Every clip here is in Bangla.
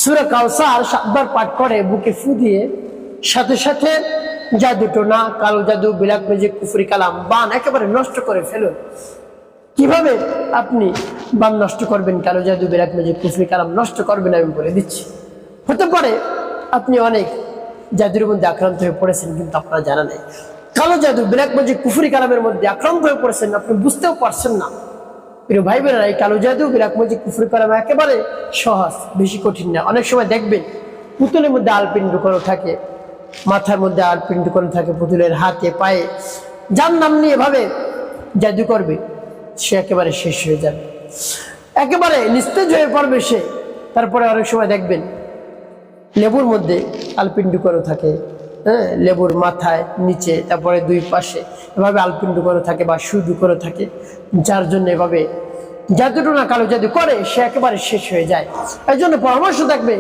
সূরা কাউসার 7 বার পাঠ করে বুকে ফু দিয়ে সাথে সাথে জাদু টোনা, কালো জাদু, ব্ল্যাক ম্যাজিক, কুফরি কালাম, বান একেবারে নষ্ট করে ফেলুন। কিভাবে আপনি বান নষ্ট করবেন, কালো জাদু, ব্ল্যাক ম্যাজিক, কুফরি কালাম নষ্ট করবেন আমি বলে দিচ্ছি। হতে পারে আপনি অনেক জাদুর মধ্যে আক্রান্ত হয়ে পড়েছেন, কিন্তু আপনার জানা নেই। কালো জাদু, ব্ল্যাক ম্যাজিক, কুফরি কালামের মধ্যে আক্রান্ত হয়ে পড়েছেন, আপনি বুঝতেও পারছেন না। প্রিয় ভাই বোনেরা, এই কালো জাদু, ব্ল্যাক ম্যাজিক, কুফরি কালাম একেবারে সহজ, বেশি কঠিন না। অনেক সময় দেখবেন পুতুলের মধ্যে আলপিণ্ড করা থাকে, মাথার মধ্যে আলপিণ্ড করা থাকে, পুতুলের হাতে পায়ে, যার নাম নিয়ে এভাবে জাদু করবে সে একেবারে শেষ হয়ে যাবে, একেবারে নিস্তেজ হয়ে পড়বে সে। তারপরে অনেক সময় দেখবেন লেবুর মধ্যে আলপিণ্ড করা থাকে, হ্যাঁ, লেবুর মাথায়, নিচে, তারপরে দুই পাশে এভাবে আলপিণ্ড করা থাকে বা সুদু করে থাকে, যার জন্য এভাবে জাদুটোনা, কালো জাদু করে সে একেবারে শেষ হয়ে যায়। এই জন্য পরামর্শ থাকবে,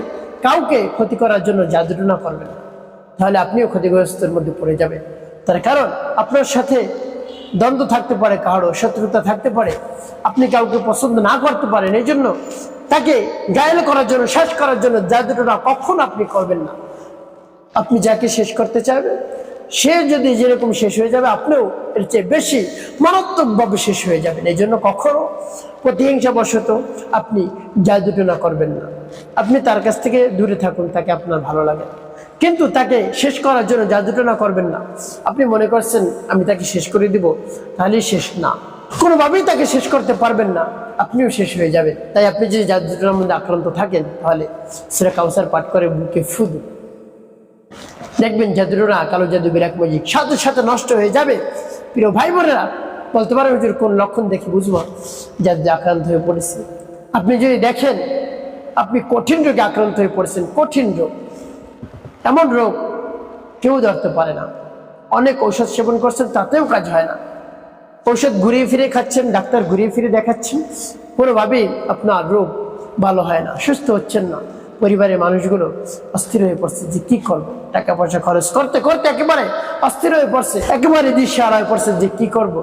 কাউকে ক্ষতি করার জন্য জাদুটোনা করবেন, তাহলে আপনিও ক্ষতিগ্রস্তের মধ্যে পড়ে যাবেন। তার কারণ আপনার সাথে দ্বন্দ্ব থাকতে পারে, কারো শত্রুতা থাকতে পারে, আপনি কাউকে পছন্দ না করতে পারেন, এই জন্য তাকে ঘায়েল করার জন্য, শেষ করার জন্য জাদুটোনা কখনো আপনি করবেন না। আপনি যাকে শেষ করতে চাইবেন সে যদি যেরকম শেষ হয়ে যাবে, আপনিও এর চেয়ে বেশি মারাত্মকভাবে শেষ হয়ে যাবেন। এই জন্য কখনো প্রতিহিংসাবশত আপনি জাদুটোনা করবেন না। আপনি তার কাছ থেকে দূরে থাকুন, তাকে আপনার ভালো লাগে, কিন্তু তাকে শেষ করার জন্য জাদুটোনা করবেন না। আপনি মনে করছেন আমি তাকে শেষ করে দিব, তাহলে শেষ না, কোনোভাবেই তাকে শেষ করতে পারবেন না, আপনিও শেষ হয়ে যাবেন। তাই আপনি যদি জাদুটোনার মধ্যে আক্রান্ত থাকেন, তাহলে সূরা কাউসার পাঠ করে বুকে ফু দিন, দেখবেন জাদুটোনা, কালো জাদু, ব্ল্যাক ম্যাজিক সাথে সাথে নষ্ট হয়ে যাবে। প্রিয় ভাই বোনেরা, বলতে পারেন হুজুর কোন লক্ষণ দেখে বুঝবো জাদু আক্রান্ত হয়ে পড়েছে? আপনি যদি দেখেন আপনি কঠিন রোগে আক্রান্ত হয়ে পড়েছেন, কঠিন রোগ, এমন রোগ কেউ ধরতে পারে না, অনেক ঔষধ সেবন করছেন তাতেও কাজ হয় না, ঔষধ ঘুরিয়ে ফিরে খাচ্ছেন, ডাক্তার ঘুরিয়ে ফিরে দেখাচ্ছেন, কোনোভাবেই আপনার রোগ ভালো হয় না, সুস্থ হচ্ছেন না। পরিবারের মানুষগুলো অস্থির হয়ে পড়ছে যে কি করবো, টাকা পয়সা খরচ করতে করতে একেবারে অস্থির হয়ে পড়ছে, একেবারে দিশেহারা হয়ে পড়ছে যে কি করব,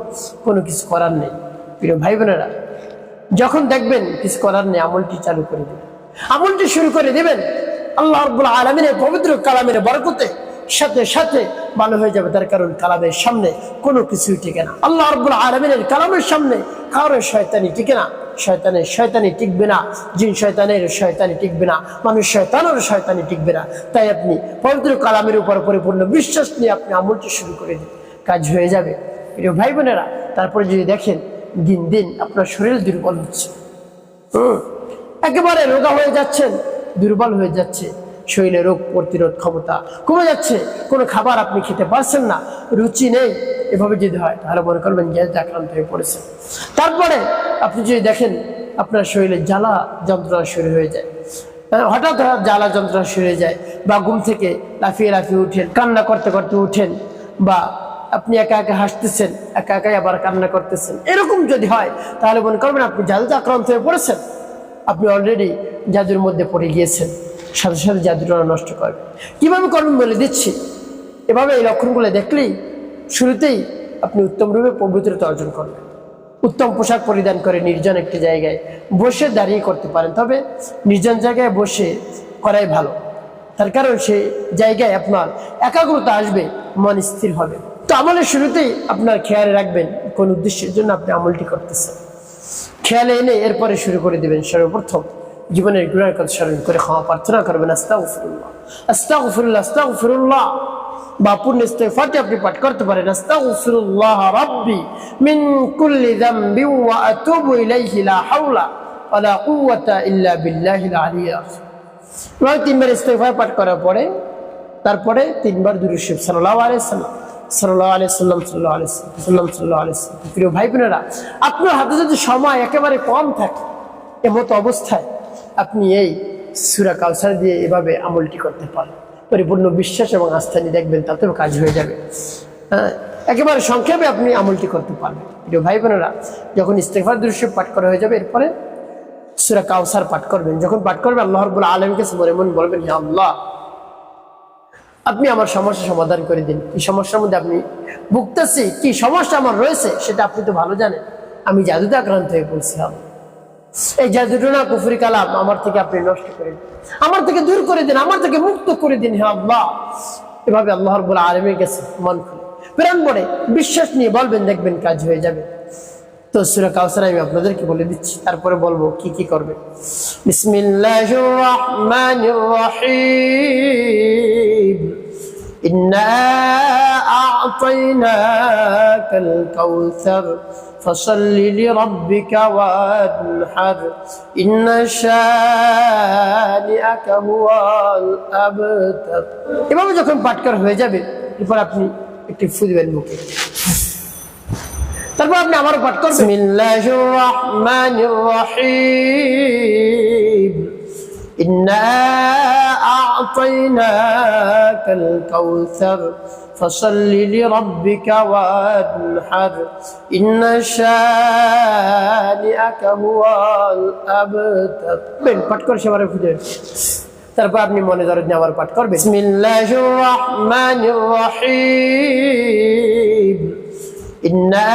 কোনো কিছু করার নেই। প্রিয় ভাই বোনেরা, যখন দেখবেন কিছু করার নেই, আমলটি চালু করে দেবেন, আমলটি শুরু করে দেবেন। আল্লাহ রাব্বুল আলামিনের পবিত্র কালামের বরকতে সাথে সাথে ভালো হয়ে যাবে। তার কারণ কালামের সামনে কোনো কিছুই টিকে না। আল্লাহ রাব্বুল আলামিনের কালামের সামনে কারো শয়তানি টিকে না, শয়তানি টিকবে না, জিন শয়তানের শয়তানি টিকবে না, মানুষ শয়তানের শয়তানি টিকবে না। তাই আপনি পবিত্র কালামের উপর পরিপূর্ণ বিশ্বাস নিয়ে আপনি আমলটি শুরু করে দিন, কাজ হয়ে যাবে। প্রিয় ভাই বোনেরা, তারপরে যদি দেখেন দিন দিন আপনার শরীর দুর্বল হচ্ছে, একেবারে রোগা হয়ে যাচ্ছেন, দুর্বল হয়ে যাচ্ছে, শরীরে রোগ প্রতিরোধ ক্ষমতা কমে যাচ্ছে, কোনো খাবার আপনি খেতে পারছেন না, রুচি নেই, এভাবে যদি হয় তাহলে মনে করবেন গ্যাস আক্রান্ত হয়ে পড়েছে। তারপরে আপনি যদি দেখেন আপনার শরীরে জ্বালা যন্ত্রণা শুরু হয়ে যায়, হঠাৎ হঠাৎ জ্বালা যন্ত্রণা শুরু হয়ে যায়, বা ঘুম থেকে লাফিয়ে লাফিয়ে উঠেন, কান্না করতে করতে উঠেন, বা আপনি একা একা হাসতেছেন, একা একাই আবার কান্না করতেছেন, এরকম যদি হয় তাহলে মনে করবেন আপনি জাদুতে আক্রান্ত হয়ে পড়েছেন, আপনি অলরেডি জাদুর মধ্যে পড়ে গিয়েছেন। সাথে সাথে জাদুটা নষ্ট করবে। কিভাবে করবেন বলে দিচ্ছি। এভাবে এই লক্ষণগুলো দেখলেই শুরুতেই আপনি উত্তম রূপে পবিত্রতা অর্জন করবেন। উত্তম পোশাক পরিধান করে নির্জন একটি জায়গায় বসে দাঁড়িয়ে করতে পারেন, তবে নির্জন জায়গায় বসে করাই ভালো, তার কারণ সেই জায়গায় আপনার একাগ্রতা আসবে, মন স্থির হবে। তো আমলের শুরুতেই আপনার খেয়ালে রাখবেন কোন উদ্দেশ্যের জন্য আপনি আমলটি করতেছেন, খেয়ালে এনে এরপরে শুরু করে দিবেন। সর্বপ্রথম জীবনের গুনাহের কথা স্মরণ করে ক্ষমা প্রার্থনা করবেন, আস্তাগফিরুল্লাহ আস্তাগফিরুল্লাহ আস্তাগফিরুল্লাহ, বা পূর্ণ ইস্তেগফারটি আপনি পাঠ করতে পারেন, আস্তাগফিরুল্লাহ রাব্বি মিন কুল্লি যামবি ওয়া আতুবু ইলাইহি লা হাওলা ওয়া লা কুওয়াতা ইল্লা বিল্লাহিল আলিয়্যিল আযীম। এবং 3 বার ইস্তেগফার পাঠ করার পরে তারপরে 3 বার দুরূদ শরীফ সাল্লাল্লাহু আলাইহি সাল্লাম সাল্লাল্লাহু আলাইহি সাল্লাম সাল্লাল্লাহু আলাইহি সাল্লাম সাল্লাল্লাহু আলাইহি সাল্লাম। প্রিয় ভাই বোনেরা, আপনার হাতে যদি সময় একেবারে কম থাকে, এমতো অবস্থায় আপনি এই সূরা কাউসার দিয়ে এভাবে আমলটি করতে পারেন। পরিপূর্ণ বিশ্বাস এবং আস্থা নিয়ে দেখবেন তাতেও কাজ হয়ে যাবে। একেবারে সংক্ষেপে আপনি আমলটি করতে পারবেন। প্রিয় ভাই বোনেরা, যখন ইস্তেগফার দুরূদ শরীফ পাঠ করা হয়ে যাবে, এরপরে সূরা কাউসার পাঠ করবেন। যখন পাঠ করবেন আল্লাহ রাব্বুল আলামিনকে মনে মনে বলবেন, হে আল্লাহ, আপনি আমার সমস্যা সমাধান করে দিন। এই সমস্যার মধ্যে আপনি ভুগতেছি, কি সমস্যা আমার রয়েছে সেটা আপনি তো ভালো জানেন। আমি জাদুতে আক্রান্ত হয়ে পড়ছি, এই জাদুটোনা কুফরি কালাম আমার থেকে আপনি নষ্ট করে দিন, আমার থেকে দূর করে দিন, আমার থেকে মুক্ত করে দিন হে আল্লাহ। এভাবে আল্লাহ রাব্বুল আলামিনের কাছে মন খুলে প্রাণ ভরে বিশ্বাস নিয়ে বলবেন, দেখবেন কাজ হয়ে যাবে। তো সূরা কাউসার আমি আপনাদেরকে বলে দিচ্ছি, তারপরে বলবো কি কি করবেন। বিসমিল্লাহির রহমানির রহিম। ইন্না আ'তাইনাকাল কাউসার ফাসাল্লি লিরাব্বিকা ওয়ানহার ইন্না শানিআকা হুয়াল আবতার। এভাবে যখন পাঠ করা হয়ে যাবে, এরপর আপনি একটি ফু দিবেন মুখে, তারপর আপনি আমারও পাঠ করবেন। বিসমিল্লাহির রহমানির রহিম। ইন্না আ'তাইনাকাল কাউসার ফাসাল্লি লিরাব্বিকা ওয়ানহার ইন্না শানিআকা হুয়াল আবতার। পাঠ করে সবার ফুটে, তারপর আপনি মনে ধরেন আবার পাঠ করবেন। বিসমিল্লাহির রহমানির রহিম। ইন্না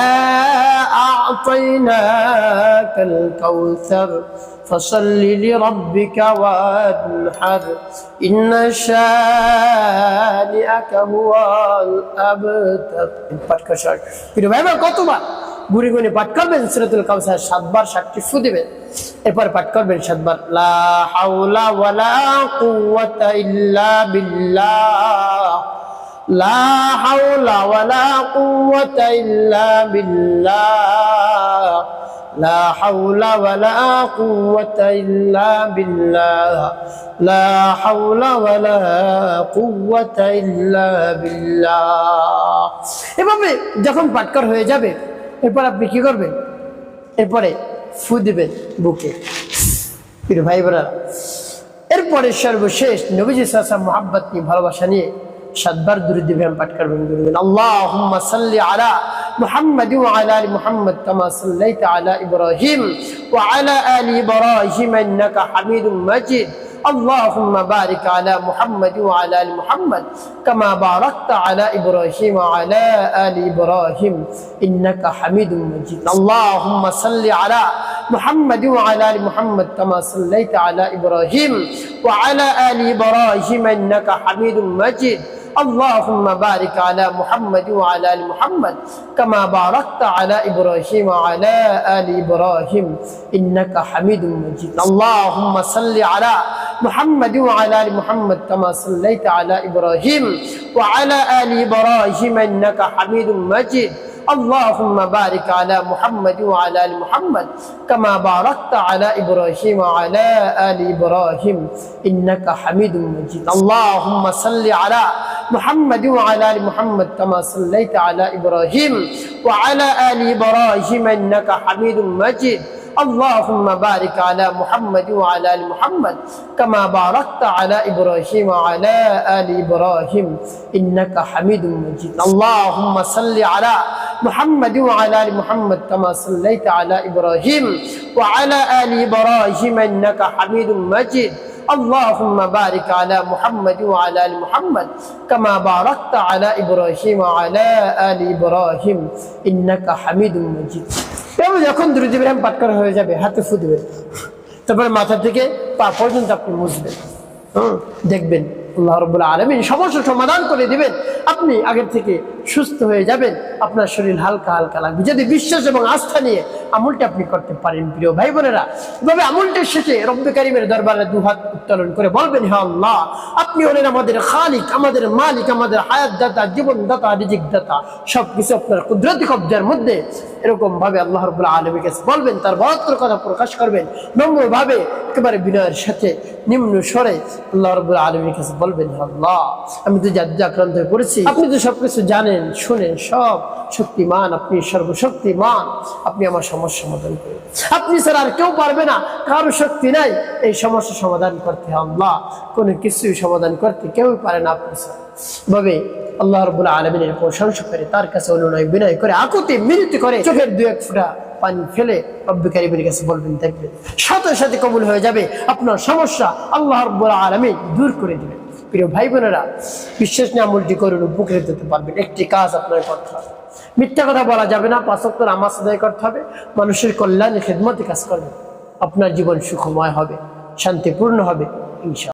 আ'তাইনাকাল কাউসার ফাসাল্লি লিরাব্বিকা ওয়ানহার ইন্না শানিআকা হুয়াল আবতার। পাঠ করা কিন্তু ভাই কতবার গুনি গুনি পাঠ করবেন সূরাতুল কাউসার 7 বার 7টি ফু দিবেন, এরপর পাঠ করবেন 7 বার লা হাওলা ওয়ালা কুওয়াতা ইল্লা বিল্লাহ, লা হাওলা ওয়ালা কুওয়াতা ইল্লা বিল্লাহ, লা হাওলা ওয়ালা কুওয়াতা ইল্লা বিল্লাহ, লা হাওলা ওয়ালা কুওয়াতা ইল্লা বিল্লাহ। এভাবে যখন পাঠ করা হয়ে যাবে, এরপর আপনি কি করবেন, এরপরে ফু দিবেন বুকে। প্রিয় ভাই বোনেরা, এরপরে সর্বশেষ নবীজি সাল্লাল্লাহু আলাইহি ওয়াসাল্লাম মুহাব্বত নিয়ে ভালোবাসা নিয়ে 7 বার দুরূদ ইব্রাহিম পাঠ করবেন। আল্লাহুম্মা সাল্লি আলা মুহাম্মাদ ওয়া আলা আলি মুহাম্মাদ কামা সাল্লাইতা আলা ইব্রাহিম ওয়া আলা আলি ইব্রাহিম ইন্নাকা হামিদুম মাজিদ। اللهم بارك على محمد وعلى ال محمد كما باركت على ابراهيم وعلى ال ابراهيم انك حميد مجيد. اللهم صل على محمد وعلى ال محمد كما صليت على ابراهيم وعلى ال ابراهيم انك حميد مجيد. اللهم بارك على محمد وعلى ال محمد كما باركت على ابراهيم وعلى ال ابراهيم انك حميد مجيد. اللهم صل على محمد وعلى ال محمد كما صليت على ابراهيم وعلى ال ابراهيم انك حميد مجيد. اللهم بارك على محمد وعلى ال محمد كما باركت على ابراهيم وعلى ال ابراهيم انك حميد مجيد. اللهم صل على محمد وعلى ال محمد كما صليت على ابراهيم وعلى ال ابراهيم انك حميد مجيد. اللهم بارك على محمد وعلى ال محمد كما باركت على ابراهيم وعلى ال ابراهيم انك حميد مجيد. اللهم صل على محمد وعلى ال محمد كما صليت على ابراهيم وعلى ال ابراهيم انك حميد مجيد. اللهم بارك على محمد وعلى ال محمد كما باركت على ابراهيم وعلى ال ابراهيم انك حميد مجيد. যখন দুরূদ ইব্রাহিম পাঠ করা হয়ে যাবে, হাতে ফু দিবেন, তারপরে মাথা থেকে পা পর্যন্ত আপনি মুছবেন। দেখবেন আল্লাহ রাব্বুল আলামিন সমস্যার সমাধান করে দিবেন। আপনি আগের থেকে সুস্থ হয়ে যাবেন, আপনার শরীর হালকা হালকা লাগবে। যদি বিশ্বাস এবং আস্থা নিয়ে আমলটা আপনি করতে পারেন প্রিয় ভাই বোনেরা, তবে আমলটা শেষে রব্বে কারীমের দরবারে দুহাত উত্তোলন করে বলবেন, হে আল্লাহ, আপনি হলেন আমাদের খালিক, আমাদের মালিক, আমাদের হায়াত দাতা, জীবন দাতা, রিজিক দাতা, সবকিছু আপনার কুদরতি কবজার মধ্যে। এরকম ভাবে আল্লাহ রাব্বুল আলামিনের কাছে বলবেন, তার বড়ত্বের কথা প্রকাশ করবেন, নম্র ভাবে একেবারে বিনয়ের সাথে নিম্ন স্বরে আল্লাহ রাব্বুল আলামিনের কাছে বলবেন, হে আল্লাহ, আমি তো জাদুতে আক্রান্ত হয়ে পড়েছি, আপনি তো সবকিছু জানেন শুনেন, সব শক্তিমান, আপনি সর্বশক্তিমান, আপনি আমার সমস্যা সমাধান করুন। আপনি ছাড়া আর কেউ পারবে না, কারো শক্তি নাই এই সমস্যা সমাধান করতে। আল্লাহ, কোনো কিছুই সমাধান করতে কেউই পারে না আপনি ছাড়া। ভাবে আল্লাহ রাব্বুল আলামিনের প্রশংসা করে, তার কাছে অনুনয় বিনয় করে, আকুতি মিনতি করে, চোখের 2-1 ফোঁটা পানি ফেলে রব্বে কারীমের কাছে বলবেন, দেখবেন সাথে সাথে কবুল হয়ে যাবে। আপনার সমস্যা আল্লাহ রাব্বুল আলামিন দূর করে দিবেন। প্রিয় ভাই বোনেরা, বিশ্বাস নিয়ে আমলটি করুন, উপকৃত হতে পারবেন। একটি কাজ আপনার করতে হবে, মিথ্যা কথা বলা যাবে না, 5 ওয়াক্ত নামাজ আদায় করতে হবে, মানুষের কল্যাণে খেদমতে কাজ করবেন। আপনার জীবন সুখময় হবে, শান্তিপূর্ণ হবে ইনশাআল্লাহ।